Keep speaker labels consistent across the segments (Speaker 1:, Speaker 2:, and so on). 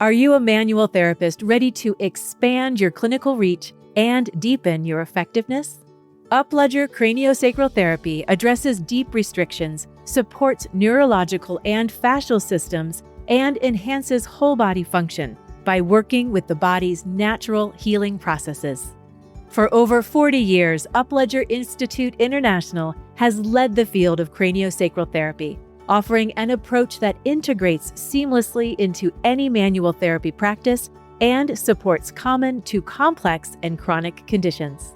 Speaker 1: Are you a manual therapist ready to expand your clinical reach and deepen your effectiveness? Upledger CranioSacral Therapy addresses deep restrictions, supports neurological and fascial systems, and enhances whole body function by working with the body's natural healing processes. For over 40 years, Upledger Institute International has led the field of craniosacral therapy, offering an approach that integrates seamlessly into any manual therapy practice and supports common to complex and chronic conditions.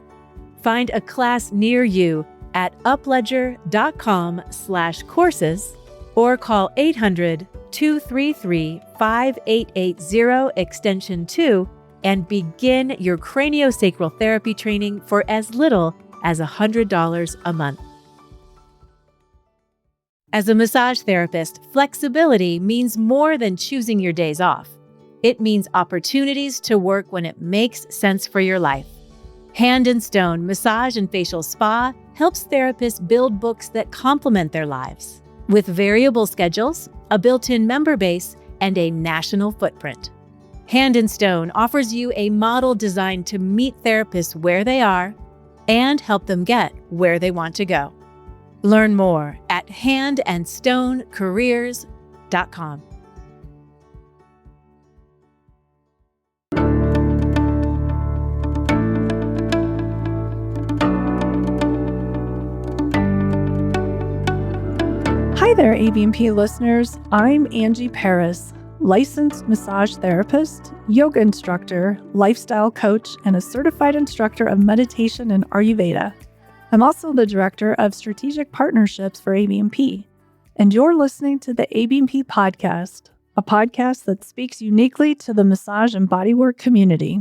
Speaker 1: Find a class near you at upledger.com/courses or call 800-233-5880 extension 2 and begin your craniosacral therapy training for as little as $100 a month. As a massage therapist, flexibility means more than choosing your days off. It means opportunities to work when it makes sense for your life. Hand and Stone Massage and Facial Spa helps therapists build books that complement their lives, with variable schedules, a built-in member base, and a national footprint. Hand and Stone offers you a model designed to meet therapists where they are and help them get where they want to go. Learn more at handandstonecareers.com.
Speaker 2: Hi there, ABMP listeners. I'm Angie Parris, licensed massage therapist, yoga instructor, lifestyle coach, and a certified instructor of meditation and Ayurveda. I'm also the Director of Strategic Partnerships for ABMP, and you're listening to the ABMP Podcast, a podcast that speaks uniquely to the massage and bodywork community.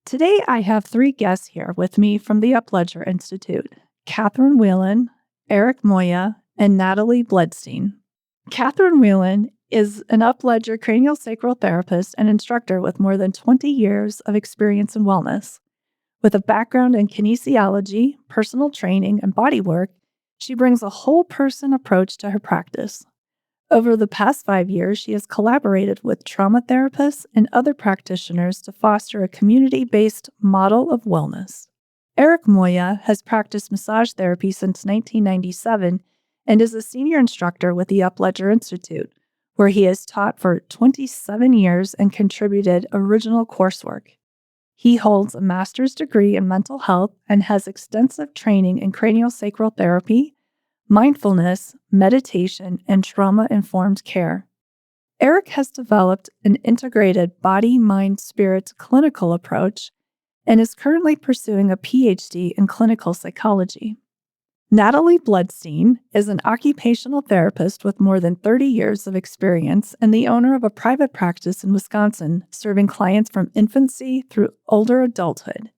Speaker 2: Today, I have 3 guests here with me from the Upledger Institute: Catherine Whelan, Eric Moya, and Natalie Bledstein. Catherine Whelan is an Upledger craniosacral therapist and instructor with more than 20 years of experience in wellness. With a background in kinesiology, personal training, and bodywork, she brings a whole-person approach to her practice. Over the past 5 years, she has collaborated with trauma therapists and other practitioners to foster a community-based model of wellness. Eric Moya has practiced massage therapy since 1997 and is a senior instructor with the Upledger Institute, where he has taught for 27 years and contributed original coursework. He holds a master's degree in mental health and has extensive training in craniosacral therapy, mindfulness, meditation, and trauma-informed care. Eric has developed an integrated body-mind-spirit clinical approach and is currently pursuing a Ph.D. in clinical psychology. Natalie Bledstein is an occupational therapist with more than 30 years of experience and the owner of a private practice in Wisconsin, serving clients from infancy through older adulthood.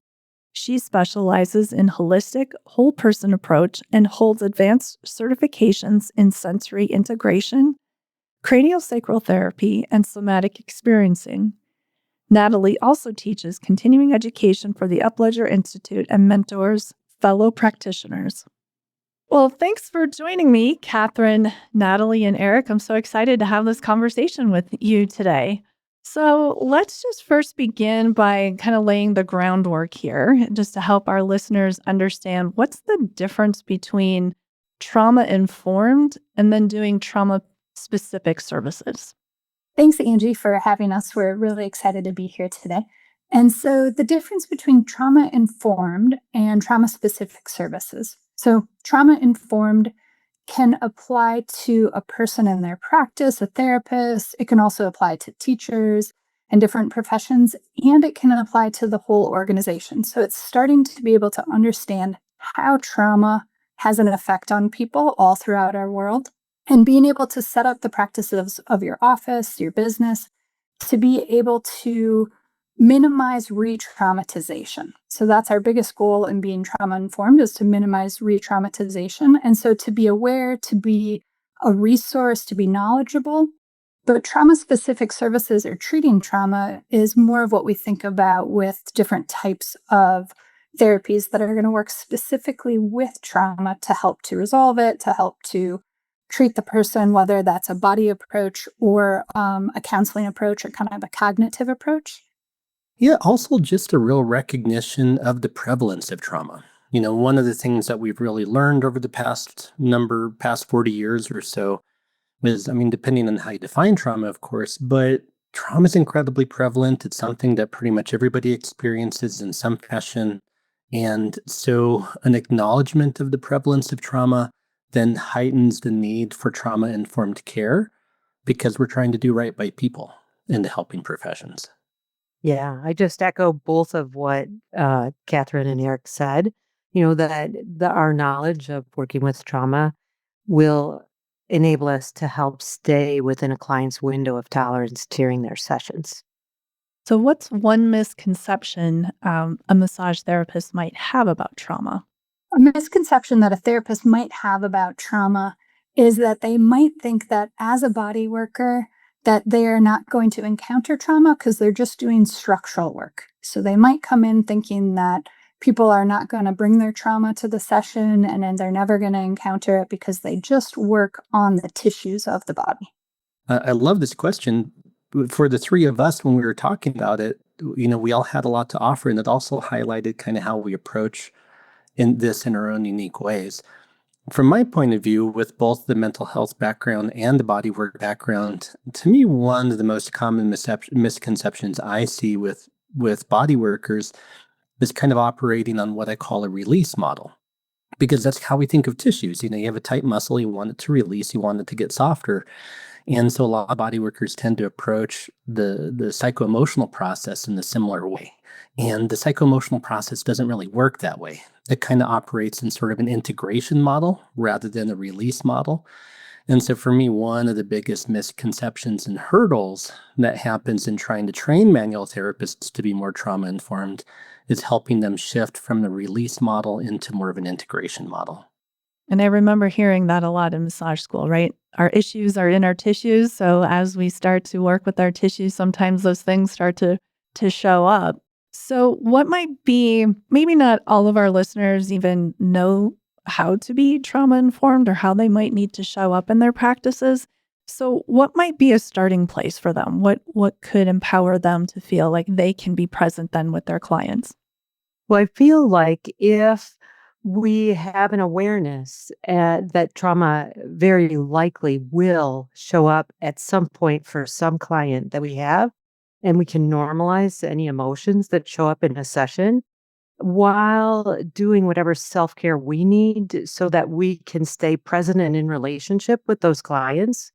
Speaker 2: She specializes in holistic, whole-person approach and holds advanced certifications in sensory integration, craniosacral therapy, and somatic experiencing. Natalie also teaches continuing education for the Upledger Institute and mentors fellow practitioners. Well, thanks for joining me, Catherine, Natalie, and Eric. I'm so excited to have this conversation with you today. So let's just first begin by kind of laying the groundwork here, just to help our listeners understand what's the difference between trauma-informed and then doing trauma-specific services.
Speaker 3: Thanks, Angie, for having us. We're really excited to be here today. And so the difference between trauma-informed and trauma-specific services. So trauma-informed can apply to a person in their practice, a therapist. It can also apply to teachers and different professions, and it can apply to the whole organization. So it's starting to be able to understand how trauma has an effect on people all throughout our world, and being able to set up the practices of your office, your business, to be able to minimize re-traumatization. So that's our biggest goal in being trauma-informed, is to minimize re-traumatization. And so to be aware, to be a resource, to be knowledgeable. But trauma-specific services or treating trauma is more of what we think about with different types of therapies that are going to work specifically with trauma to help to resolve it, to help to treat the person, whether that's a body approach or a counseling approach or kind of a cognitive approach.
Speaker 4: Yeah, also just a real recognition of the prevalence of trauma. One of the things that we've really learned over the past 40 years or so is, depending on how you define trauma, of course, but trauma is incredibly prevalent. It's something that pretty much everybody experiences in some fashion. And so an acknowledgement of the prevalence of trauma then heightens the need for trauma-informed care because we're trying to do right by people in the helping professions.
Speaker 5: Yeah, I just echo both of what Catherine and Eric said. That our knowledge of working with trauma will enable us to help stay within a client's window of tolerance during their sessions.
Speaker 2: So, what's one misconception a massage therapist might have about trauma?
Speaker 3: A misconception that a therapist might have about trauma is that they might think that as a body worker, that they are not going to encounter trauma because they're just doing structural work. So they might come in thinking that people are not going to bring their trauma to the session and then they're never going to encounter it because they just work on the tissues of the body.
Speaker 4: I love this question. For the three of us, when we were talking about it, we all had a lot to offer, and it also highlighted kind of how we approach in our own unique ways. From my point of view, with both the mental health background and the bodywork background, to me, one of the most common misconceptions I see with body workers is kind of operating on what I call a release model, because that's how we think of tissues. You have a tight muscle, you want it to release, you want it to get softer. And so a lot of body workers tend to approach the psycho-emotional process in a similar way. And the psycho-emotional process doesn't really work that way. It kind of operates in sort of an integration model rather than a release model. And so for me, one of the biggest misconceptions and hurdles that happens in trying to train manual therapists to be more trauma-informed is helping them shift from the release model into more of an integration model.
Speaker 2: And I remember hearing that a lot in massage school, right? Our issues are in our tissues. So as we start to work with our tissues, sometimes those things start to show up. So what might be, maybe not all of our listeners even know how to be trauma-informed or how they might need to show up in their practices. So what might be a starting place for them? What could empower them to feel like they can be present then with their clients?
Speaker 5: Well, I feel like if we have an awareness that trauma very likely will show up at some point for some client that we have, and we can normalize any emotions that show up in a session while doing whatever self-care we need so that we can stay present and in relationship with those clients.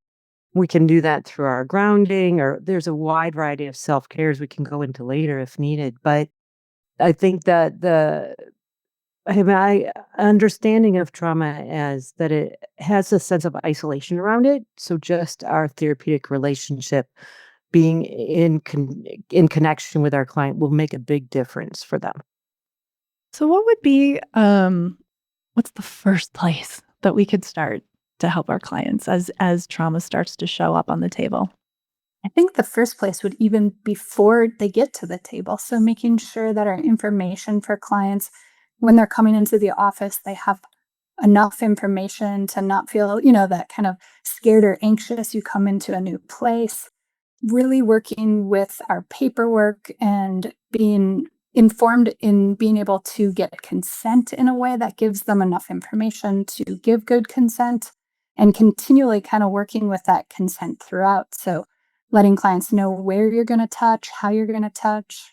Speaker 5: We can do that through our grounding, or there's a wide variety of self-cares we can go into later if needed. But I think that my understanding of trauma as that it has a sense of isolation around it. So just our therapeutic relationship being in connection with our client will make a big difference for them.
Speaker 2: So what would be, what's the first place that we could start to help our clients as trauma starts to show up on the table?
Speaker 3: I think the first place would even before they get to the table. So making sure that our information for clients, when they're coming into the office, they have enough information to not feel, that kind of scared or anxious. You come into a new place, really working with our paperwork and being informed in being able to get consent in a way that gives them enough information to give good consent, and continually kind of working with that consent throughout. So letting clients know where you're going to touch, how you're going to touch.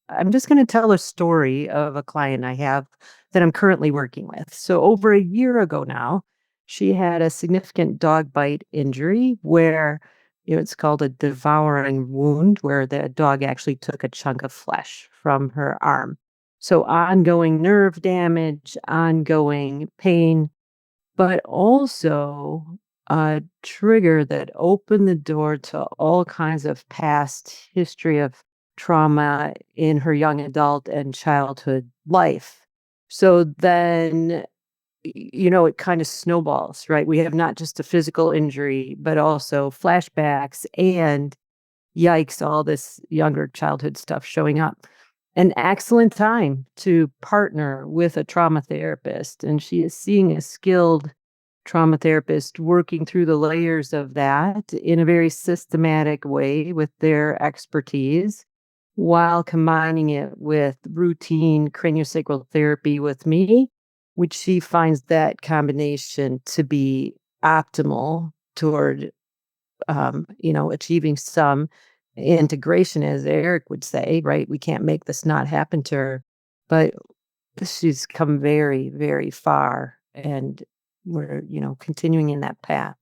Speaker 5: I'm just going to tell a story of a client I have that I'm currently working with. So over a year ago now, she had a significant dog bite injury where it's called a devouring wound, where the dog actually took a chunk of flesh from her arm. So ongoing nerve damage, ongoing pain, but also a trigger that opened the door to all kinds of past history of trauma in her young adult and childhood life. So then, it kind of snowballs, right? We have not just a physical injury, but also flashbacks and yikes, all this younger childhood stuff showing up. An excellent time to partner with a trauma therapist. And she is seeing a skilled trauma therapist working through the layers of that in a very systematic way with their expertise while combining it with routine craniosacral therapy with me, which she finds that combination to be optimal toward, achieving some integration, as Eric would say, right? We can't make this not happen to her, but she's come very, very far, and we're, continuing in that path.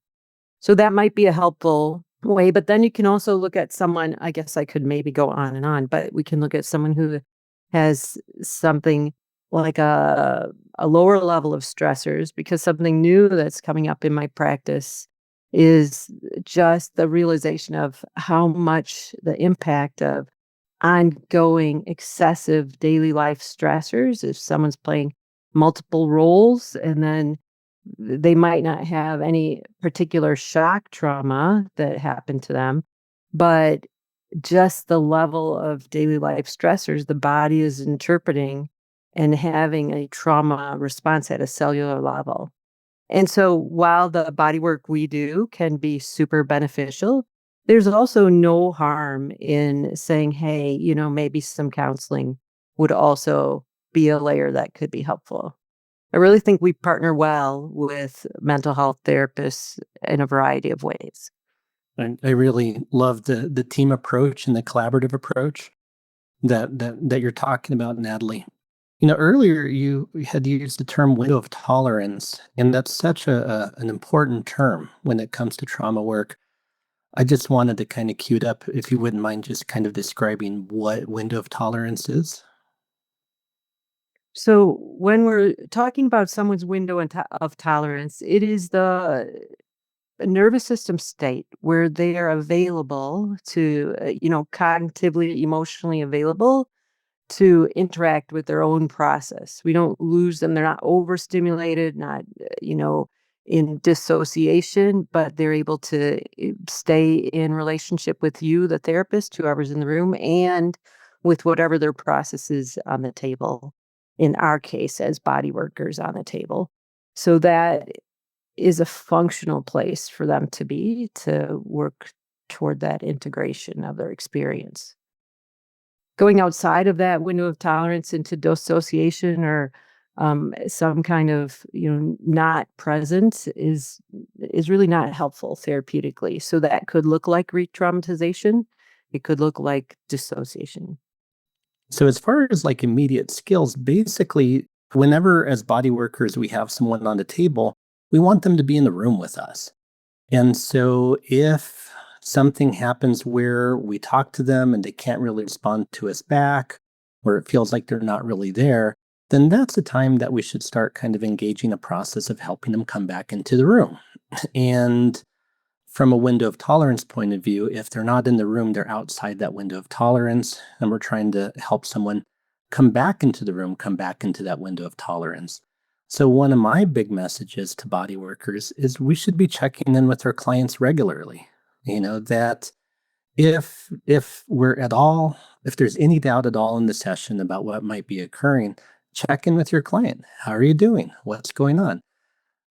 Speaker 5: So that might be a helpful way, but then you can also look at someone, I guess I could maybe go on and on, but we can look at someone who has something like a lower level of stressors, because something new that's coming up in my practice is just the realization of how much the impact of ongoing excessive daily life stressors, if someone's playing multiple roles, and then they might not have any particular shock trauma that happened to them, but just the level of daily life stressors the body is interpreting and having a trauma response at a cellular level. And so while the body work we do can be super beneficial, there's also no harm in saying, hey, maybe some counseling would also be a layer that could be helpful. I really think we partner well with mental health therapists in a variety of ways.
Speaker 4: I really love the team approach and the collaborative approach that you're talking about, Natalie. Earlier you had used the term window of tolerance, and that's such an important term when it comes to trauma work. I just wanted to kind of cue it up, if you wouldn't mind just kind of describing what window of tolerance is.
Speaker 5: So when we're talking about someone's window of tolerance, it is the nervous system state where they are available to, cognitively, emotionally available to interact with their own process. We don't lose them. They're not overstimulated, not, in dissociation, but they're able to stay in relationship with you, the therapist, whoever's in the room, and with whatever their process is on the table. In our case, as body workers on the table. So that is a functional place for them to be, to work toward that integration of their experience. Going outside of that window of tolerance into dissociation or some kind of not present is really not helpful therapeutically. So that could look like re-traumatization. It could look like dissociation.
Speaker 4: So as far as like immediate skills, basically, whenever as body workers we have someone on the table, we want them to be in the room with us. And so if something happens where we talk to them and they can't really respond to us back, or it feels like they're not really there, then that's the time that we should start kind of engaging a process of helping them come back into the room. And from a window of tolerance point of view, if they're not in the room, they're outside that window of tolerance, and we're trying to help someone come back into the room, come back into that window of tolerance. So one of my big messages to body workers is we should be checking in with our clients regularly. That if there's any doubt at all in the session about what might be occurring, check in with your client. How are you doing? What's going on?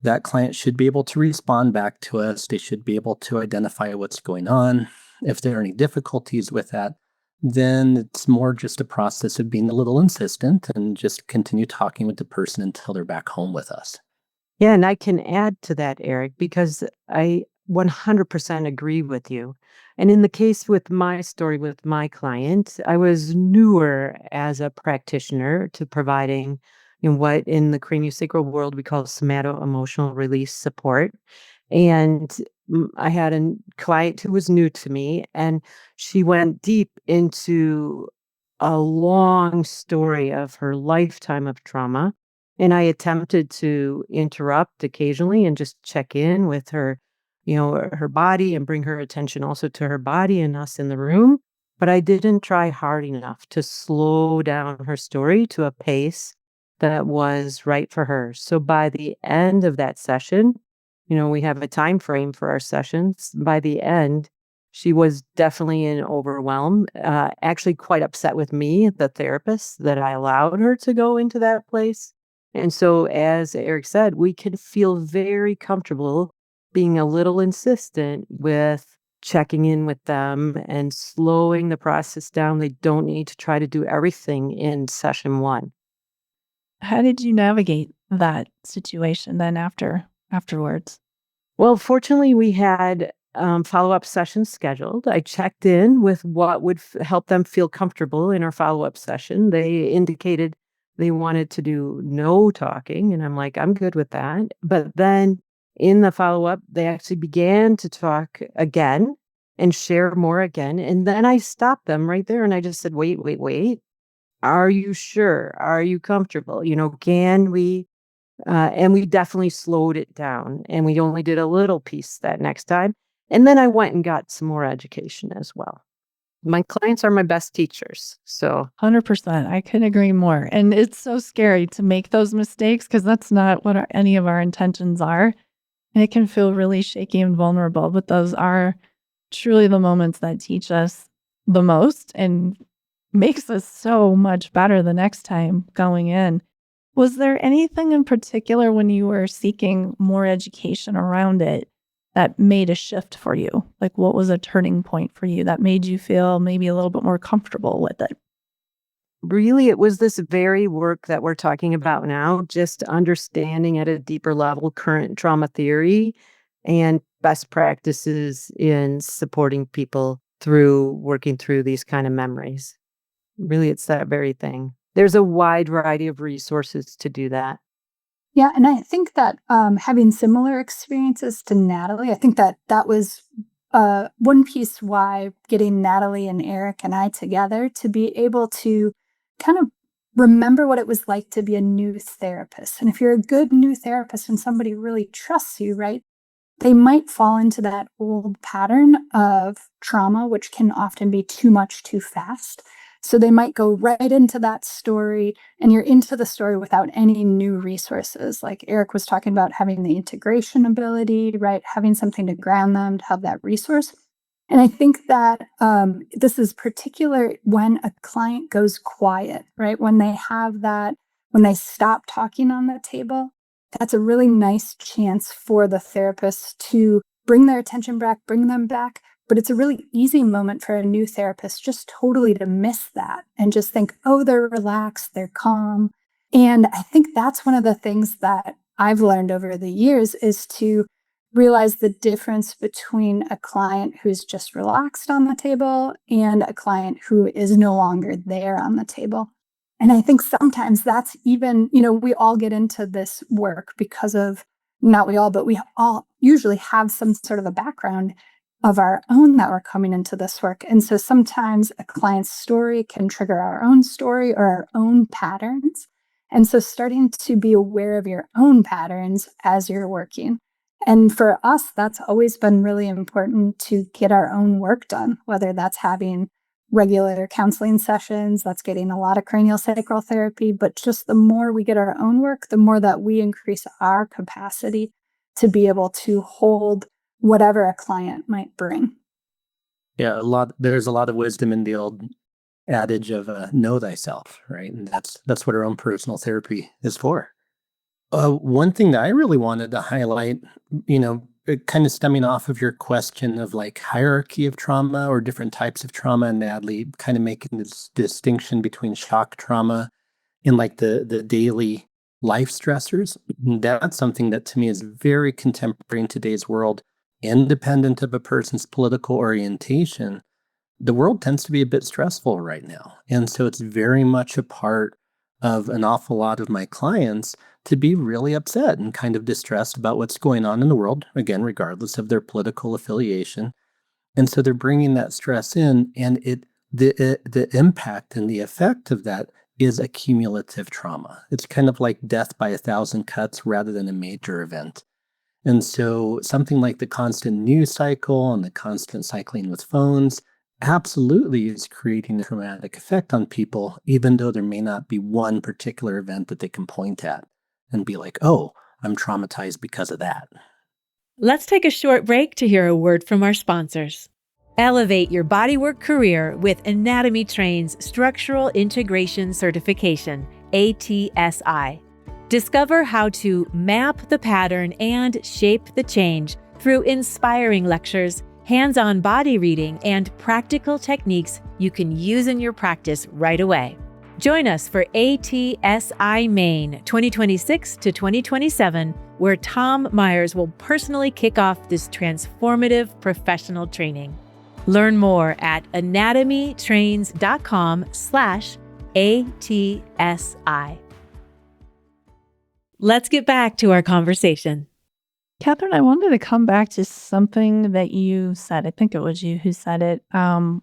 Speaker 4: That client should be able to respond back to us. They should be able to identify what's going on. If there are any difficulties with that, then it's more just a process of being a little insistent and just continue talking with the person until they're back home with us.
Speaker 5: Yeah, and I can add to that, Eric, because I 100% agree with you. And in the case with my story with my client, I was newer as a practitioner to providing what in the craniosacral world we call somato-emotional release support. And I had a client who was new to me, and she went deep into a long story of her lifetime of trauma. And I attempted to interrupt occasionally and just check in with her, her body, and bring her attention also to her body and us in the room. But I didn't try hard enough to slow down her story to a pace that was right for her. So by the end of that session, we have a time frame for our sessions. By the end, she was definitely in overwhelm, actually quite upset with me, the therapist, that I allowed her to go into that place. And so, as Eric said, we can feel very comfortable being a little insistent with checking in with them and slowing the process down. They don't need to try to do everything in session one.
Speaker 2: How did you navigate that situation then afterwards?
Speaker 5: Well, fortunately, we had follow-up sessions scheduled. I checked in with what would help them feel comfortable in our follow-up session. They indicated they wanted to do no talking, and I'm like, I'm good with that. But then in the follow-up, they actually began to talk again and share more again. And then I stopped them right there and I just said, wait. Are you sure? Are you comfortable? Can we? And we definitely slowed it down, and we only did a little piece that next time. And then I went and got some more education as well. My clients are my best teachers. So
Speaker 2: 100%. I couldn't agree more. And it's so scary to make those mistakes because that's not what any of our intentions are. And it can feel really shaky and vulnerable, but those are truly the moments that teach us the most and makes us so much better the next time going in. Was there anything in particular when you were seeking more education around it that made a shift for you? Like, what was a turning point for you that made you feel maybe a little bit more comfortable with it?
Speaker 5: really, it was this very work that we're talking about now, just understanding at a deeper level current trauma theory and best practices in supporting people through working through these kind of memories. Really, it's that very thing. There's a wide variety of resources to do that.
Speaker 3: Yeah, and I think that having similar experiences to Natalie, I think that was one piece why getting Natalie and Eric and I together to be able to kind of remember what it was like to be a new therapist. And if you're a good new therapist and somebody really trusts you, right, they might fall into that old pattern of trauma, which can often be too much too fast. So they might go right into that story, and you're into the story without any new resources. Like Eric was talking about having the integration ability, right? Having something to ground them, to have that resource. And I think that this is particular when a client goes quiet, right? When they have that, when they stop talking on the table, that's a really nice chance for the therapist to bring their attention back, bring them back. But it's a really easy moment for a new therapist just totally to miss that and just think, oh, they're relaxed, they're calm. And I think that's one of the things that I've learned over the years is to realize the difference between a client who's just relaxed on the table and a client who is no longer there on the table. And I think sometimes that's even, we all get into this work because of, not we all, but we all usually have some sort of a background of our own that we're coming into this work. And so sometimes a client's story can trigger our own story or our own patterns. And so starting to be aware of your own patterns as you're working. And for us, that's always been really important to get our own work done, whether that's having regular counseling sessions, that's getting a lot of craniosacral therapy, but just the more we get our own work, the more that we increase our capacity to be able to hold whatever a client might bring.
Speaker 4: Yeah, there's a lot of wisdom in the old adage of know thyself, right? And that's what our own personal therapy is for. One thing that I really wanted to highlight, kind of stemming off of your question of like hierarchy of trauma or different types of trauma, and Natalie kind of making this distinction between shock trauma and like the daily life stressors. That's something that to me is very contemporary in today's world. Independent of a person's political orientation, the world tends to be a bit stressful right now. And so it's very much a part of an awful lot of my clients to be really upset and kind of distressed about what's going on in the world, again, regardless of their political affiliation. And so they're bringing that stress in, and the impact and the effect of that is a cumulative trauma. It's kind of like death by 1,000 cuts rather than a major event. And so something like the constant news cycle and the constant cycling with phones absolutely is creating a traumatic effect on people, even though there may not be one particular event that they can point at and be like, oh, I'm traumatized because of that.
Speaker 1: Let's take a short break to hear a word from our sponsors. Elevate your bodywork career with Anatomy Train's Structural Integration Certification, ATSI. Discover how to map the pattern and shape the change through inspiring lectures, hands-on body reading, and practical techniques you can use in your practice right away. Join us for ATSI Maine 2026 to 2027, where Tom Myers will personally kick off this transformative professional training. Learn more at anatomytrains.com/ATSI. Let's get back to our conversation.
Speaker 2: Catherine, I wanted to come back to something that you said. I think it was you who said it,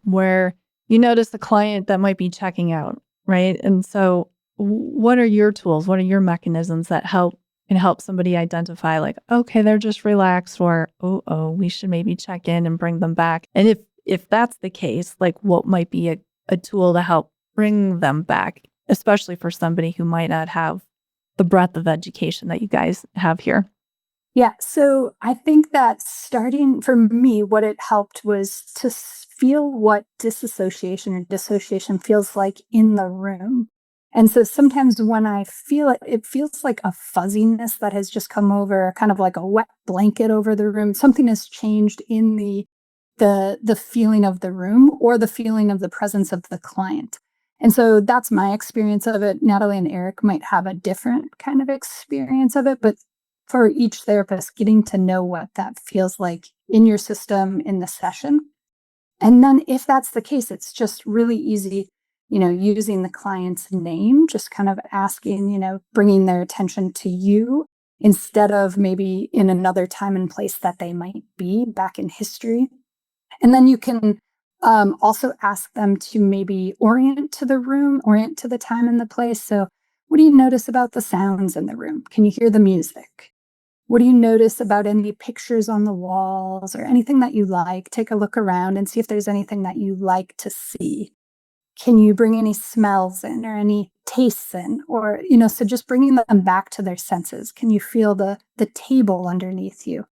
Speaker 2: where you noticed the client that might be checking out, right? And so what are your tools? What are your mechanisms that can help somebody identify like, okay, they're just relaxed, or, we should maybe check in and bring them back. And if that's the case, like what might be a tool to help bring them back, especially for somebody who might not have the breadth of education that you guys have here?
Speaker 3: Yeah, so I think that starting for me, what it helped was to feel what disassociation or dissociation feels like in the room. And so sometimes when I feel it, it feels like a fuzziness that has just come over, kind of like a wet blanket over the room. Something has changed in the feeling of the room or the feeling of the presence of the client. And so that's my experience of it. Natalie and Eric might have a different kind of experience of it, but for each therapist, getting to know what that feels like in your system in the session. And then if that's the case, it's just really easy, using the client's name, just kind of asking, bringing their attention to you instead of maybe in another time and place that they might be back in history. And then you can also ask them to maybe orient to the room, orient to the time and the place. So what do you notice about the sounds in the room? Can you hear the music? What do you notice about any pictures on the walls or anything that you like? Take a look around and see if there's anything that you like to see. Can you bring any smells in or any tastes in? Or, so just bringing them back to their senses. Can you feel the table underneath you?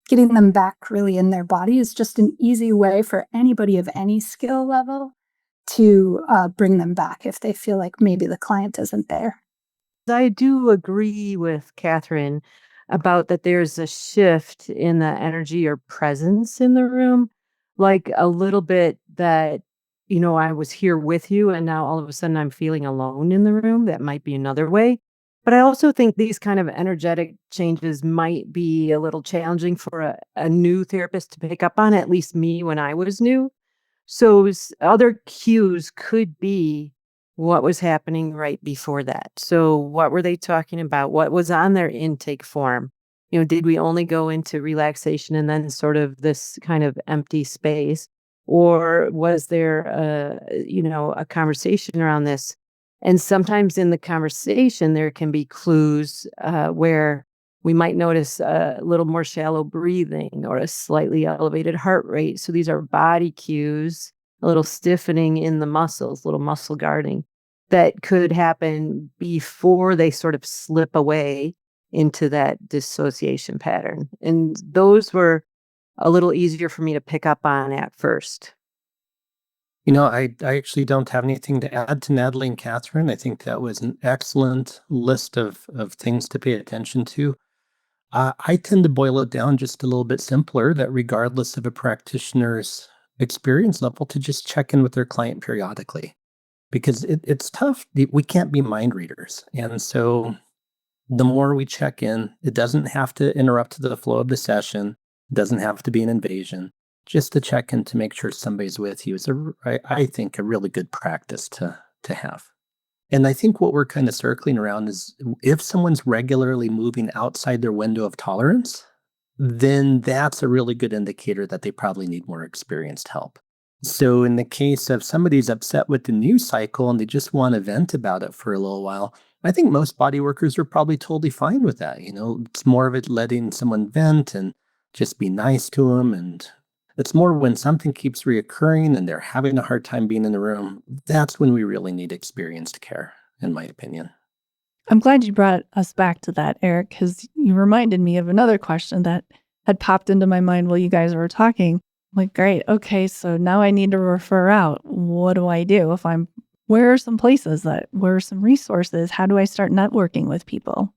Speaker 3: Getting them back really in their body is just an easy way for anybody of any skill level to bring them back if they feel like maybe the client isn't there.
Speaker 5: I do agree with Catherine about that there's a shift in the energy or presence in the room, like a little bit that, I was here with you and now all of a sudden I'm feeling alone in the room. That might be another way. But I also think these kind of energetic changes might be a little challenging for a new therapist to pick up on, at least me when I was new. So other cues could be what was happening right before that. So what were they talking about? What was on their intake form? Did we only go into relaxation and then sort of this kind of empty space? Or was there a conversation around this? And sometimes in the conversation, there can be clues where we might notice a little more shallow breathing or a slightly elevated heart rate. So these are body cues, a little stiffening in the muscles, little muscle guarding that could happen before they sort of slip away into that dissociation pattern. And those were a little easier for me to pick up on at first.
Speaker 4: I actually don't have anything to add to Natalie and Catherine. I think that was an excellent list of things to pay attention to. I tend to boil it down just a little bit simpler, that regardless of a practitioner's experience level, to just check in with their client periodically. Because it's tough. We can't be mind readers. And so the more we check in, it doesn't have to interrupt the flow of the session. It doesn't have to be an invasion. Just to check in to make sure somebody's with you is, I think, a really good practice to have. And I think what we're kind of circling around is if someone's regularly moving outside their window of tolerance, then that's a really good indicator that they probably need more experienced help. So in the case of somebody's upset with the news cycle and they just want to vent about it for a little while, I think most body workers are probably totally fine with that. It's more of it letting someone vent and just be nice to them. And it's more when something keeps reoccurring and they're having a hard time being in the room, that's when we really need experienced care, in my opinion.
Speaker 2: I'm glad you brought us back to that, Eric, because you reminded me of another question that had popped into my mind while you guys were talking. Like, great, okay, so now I need to refer out. What do I do where are some places where are some resources? How do I start networking with people?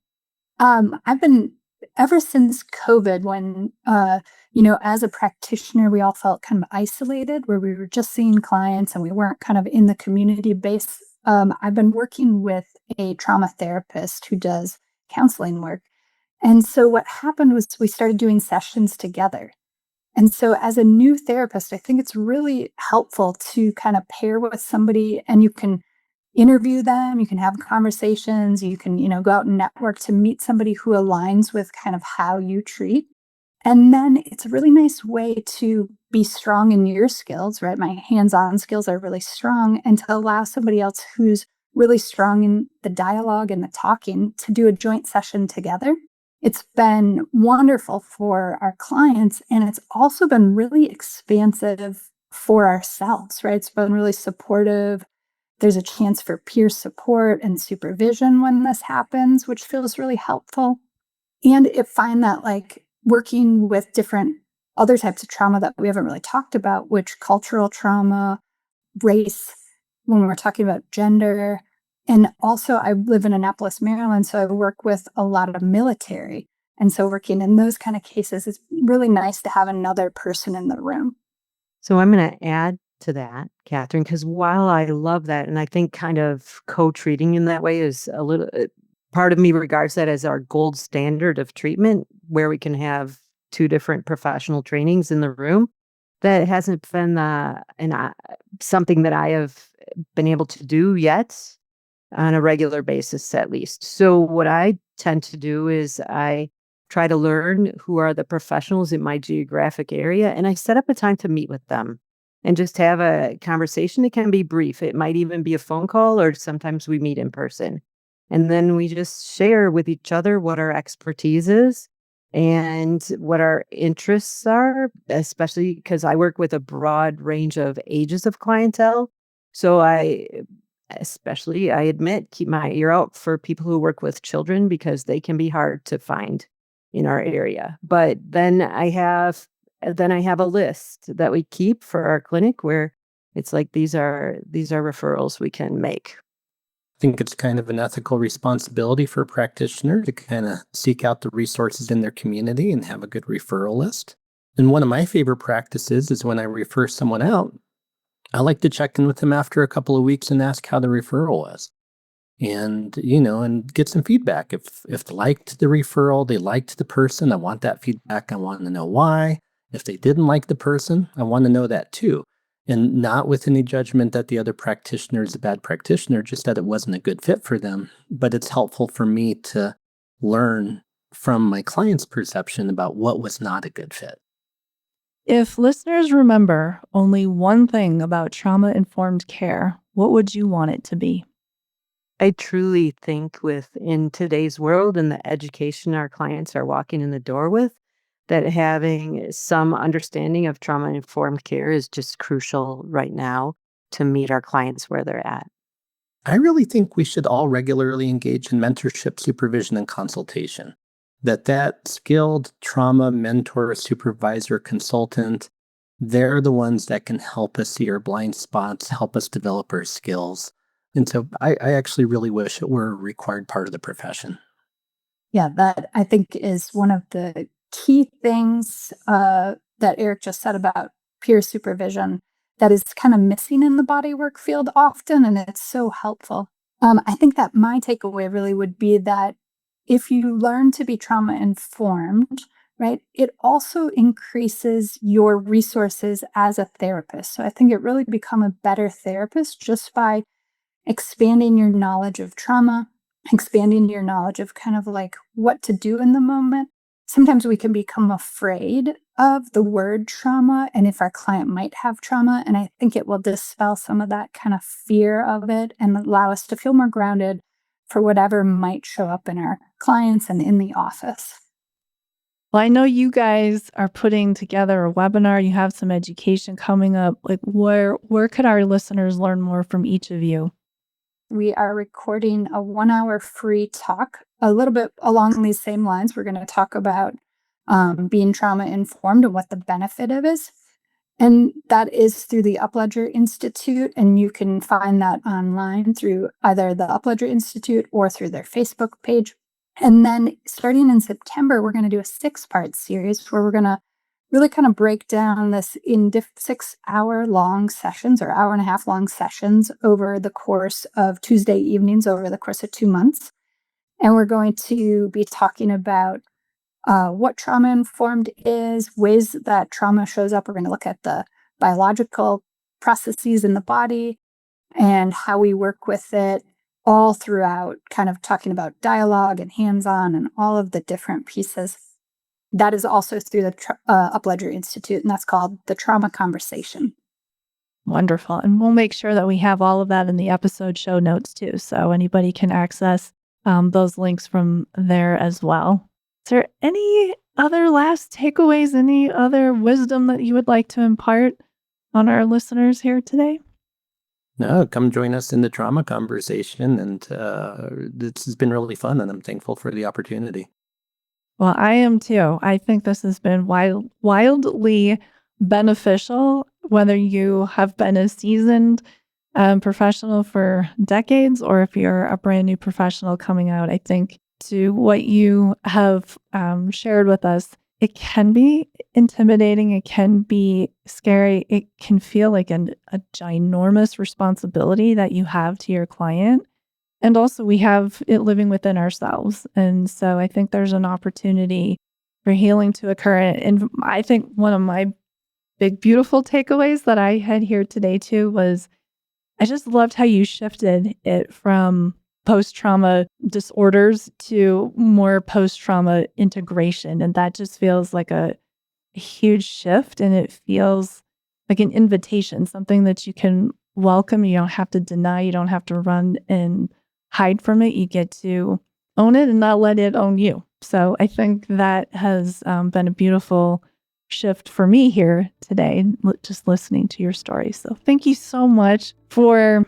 Speaker 3: I've been ever since COVID when, as a practitioner, we all felt kind of isolated where we were just seeing clients and we weren't kind of in the community base. I've been working with a trauma therapist who does counseling work. And so what happened was we started doing sessions together. And so as a new therapist, I think it's really helpful to kind of pair with somebody and you can interview them, you can have conversations, you can, go out and network to meet somebody who aligns with kind of how you treat. And then it's a really nice way to be strong in your skills, right? My hands-on skills are really strong, and to allow somebody else who's really strong in the dialogue and the talking to do a joint session together. It's been wonderful for our clients, and it's also been really expansive for ourselves, right? It's been really supportive. There's a chance for peer support and supervision when this happens, which feels really helpful. And I find that working with different other types of trauma that we haven't really talked about, which cultural trauma, race, when we're talking about gender. And also I live in Annapolis, Maryland, so I work with a lot of military. And so working in those kind of cases, it's really nice to have another person in the room.
Speaker 5: So I'm going to add to that, Catherine, because while I love that, and I think kind of co-treating in that way is a little part of me regards that as our gold standard of treatment, where we can have two different professional trainings in the room. That hasn't been something that I have been able to do yet on a regular basis, at least. So what I tend to do is I try to learn who are the professionals in my geographic area, and I set up a time to meet with them and just have a conversation. It can be brief. It might even be a phone call, or sometimes we meet in person. And then we just share with each other what our expertise is and what our interests are, especially because I work with a broad range of ages of clientele. So I admit, keep my ear out for people who work with children because they can be hard to find in our area. But then I have a list that we keep for our clinic where it's like these are referrals we can make.
Speaker 4: I think it's kind of an ethical responsibility for a practitioner to kind of seek out the resources in their community and have a good referral list. And one of my favorite practices is when I refer someone out, I like to check in with them after a couple of weeks and ask how the referral was. And, and get some feedback. If they liked the referral, they liked the person, I want that feedback. I want to know why. If they didn't like the person, I want to know that too. And not with any judgment that the other practitioner is a bad practitioner, just that it wasn't a good fit for them. But it's helpful for me to learn from my client's perception about what was not a good fit.
Speaker 2: If listeners remember only one thing about trauma-informed care, what would you want it to be?
Speaker 5: I truly think in today's world and the education our clients are walking in the door with, that having some understanding of trauma-informed care is just crucial right now to meet our clients where they're at.
Speaker 4: I really think we should all regularly engage in mentorship, supervision, and consultation. That skilled trauma mentor, supervisor, consultant, they're the ones that can help us see our blind spots, help us develop our skills. And so I actually really wish it were a required part of the profession.
Speaker 3: Yeah, that I think is one of the key things that Eric just said about peer supervision that is kind of missing in the bodywork field often, and it's so helpful. I think that my takeaway really would be that if you learn to be trauma-informed, right, it also increases your resources as a therapist. So I think it really become a better therapist just by expanding your knowledge of trauma, expanding your knowledge of kind of what to do in the moment. Sometimes we can become afraid of the word trauma and if our client might have trauma. And I think it will dispel some of that kind of fear of it and allow us to feel more grounded for whatever might show up in our clients and in the office.
Speaker 2: Well, I know you guys are putting together a webinar. You have some education coming up. Where could our listeners learn more from each of you?
Speaker 3: We are recording a 1-hour free talk, a little bit along these same lines. We're going to talk about being trauma-informed and what the benefit of is. And that is through the Upledger Institute, and you can find that online through either the Upledger Institute or through their Facebook page. And then starting in September, we're going to do a 6-part series where we're going to really kind of break down this in 6-hour-long sessions or hour-and-a-half-long sessions over the course of Tuesday evenings over the course of 2 months. And we're going to be talking about what trauma-informed is, ways that trauma shows up. We're going to look at the biological processes in the body and how we work with it, all throughout kind of talking about dialogue and hands-on and all of the different pieces. That is also through the Upledger Institute, and that's called the Trauma Conversation.
Speaker 2: Wonderful. And we'll make sure that we have all of that in the episode show notes too, so anybody can access those links from there as well. Is there any other last takeaways, any other wisdom that you would like to impart on our listeners here today?
Speaker 4: No, come join us in the trauma conversation. And this has been really fun, and I'm thankful for the opportunity.
Speaker 2: Well, I am too. I think this has been wildly beneficial, whether you have been a seasoned professional for decades or if you're a brand new professional coming out. I think to what you have shared with us, it can be intimidating. It can be scary. It can feel like a ginormous responsibility that you have to your client. And also we have it living within ourselves. And so I think there's an opportunity for healing to occur. And I think one of my big, beautiful takeaways that I had here today too was I just loved how you shifted it from post-trauma disorders to more post-trauma integration. And that just feels like a huge shift, and it feels like an invitation, something that you can welcome. You don't have to deny. You don't have to run and hide from it. You get to own it and not let it own you. So I think that has been a beautiful shift for me here today, just listening to your story. So thank you so much for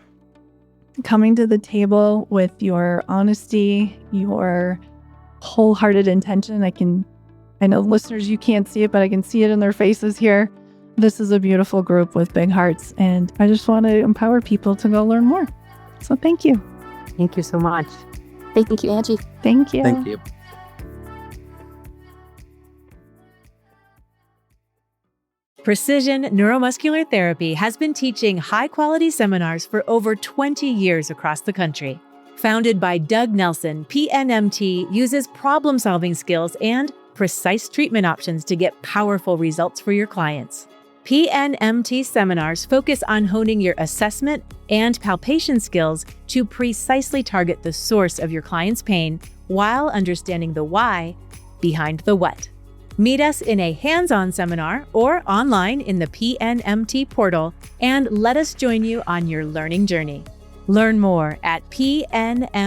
Speaker 2: coming to the table with your honesty, your wholehearted intention. I know listeners, you can't see it, but I can see it in their faces here. This is a beautiful group with big hearts, and I just want to empower people to go learn more. So thank you.
Speaker 5: Thank you so much.
Speaker 3: Thank you, Angie.
Speaker 2: Thank you.
Speaker 4: Thank you.
Speaker 1: Precision Neuromuscular Therapy has been teaching high-quality seminars for over 20 years across the country. Founded by Doug Nelson, PNMT uses problem-solving skills and precise treatment options to get powerful results for your clients. PNMT seminars focus on honing your assessment and palpation skills to precisely target the source of your client's pain while understanding the why behind the what. Meet us in a hands-on seminar or online in the PNMT portal, and let us join you on your learning journey. Learn more at pnmt.org.